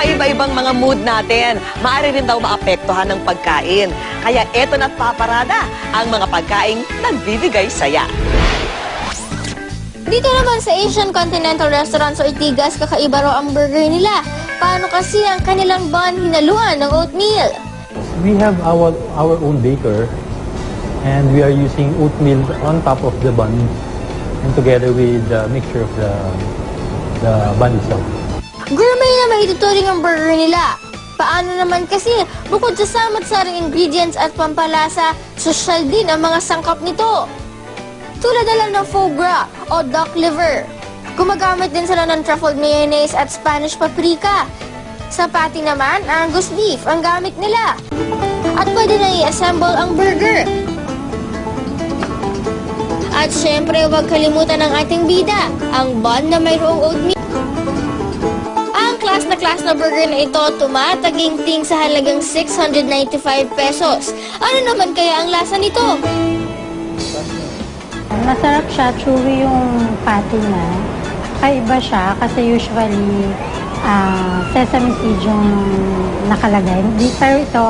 paiba-ibang mga mood natin. Maaari rin daw maapektuhan ng pagkain. Kaya eto na't paparada ang mga pagkaing nagbibigay saya. Dito naman sa Asian Continental Restaurant sa Ortigas, kakaiba raw ang burger nila. Paano kasi ang kanilang bun hinaluan ng oatmeal? We have our own baker, and we are using oatmeal on top of the bun and together with the mixture of the bun itself. Gourmet na maituturing ang burger nila. Paano naman kasi, bukod sa samot-saring ingredients at pampalasa, sosyal din ang mga sangkap nito. Tulad na lang ng foie gras o duck liver. Gumagamit din sila ng truffled mayonnaise at Spanish paprika. Sa patty naman, Angus beef ang gamit nila. At pwede na i-assemble ang burger. At syempre, huwag kalimutan ng ating bida, ang bun na mayroong oatmeal. Ang class na burger na ito tumataginting sa halagang 695 pesos. Ano naman kaya ang lasa nito? Masarap siya, chewy yung patty niya. Kaiba siya kasi usually sesame seed yung nakalagay. Pero ito,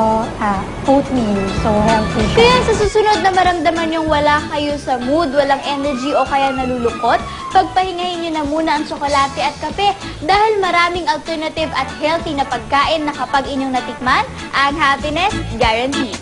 oatmeal, so healthy siya. Kaya sa susunod na maramdaman yung wala kayo sa mood, walang energy o kaya nalulungkot, pagpahingahin nyo na muna ang tsokolate at kape dahil maraming alternative at healthy na pagkain na kapag inyong natikman, ang happiness guaranteed.